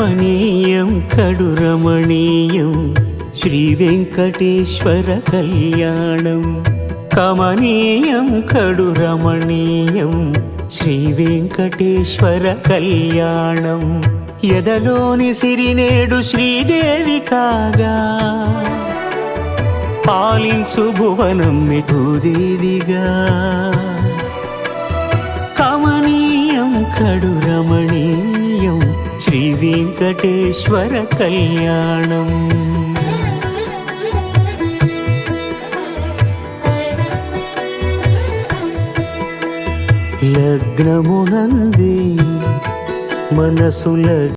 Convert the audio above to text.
కమనీయం కడు రమణీయం శ్రీ వెంకటేశ్వర కళ్యాణం. కమనీయం కడు రమణీయం శ్రీ వెంకటేశ్వర కళ్యాణం. ఎదలోని సిరినేడు శ్రీదేవి కాగా పాలించు భువనం భూదేవిగా. కమనీయం కడు రమణీయం శ్రీ వెంకటేశ్వర కళ్యాణం. లగ్నమునందే మనసుల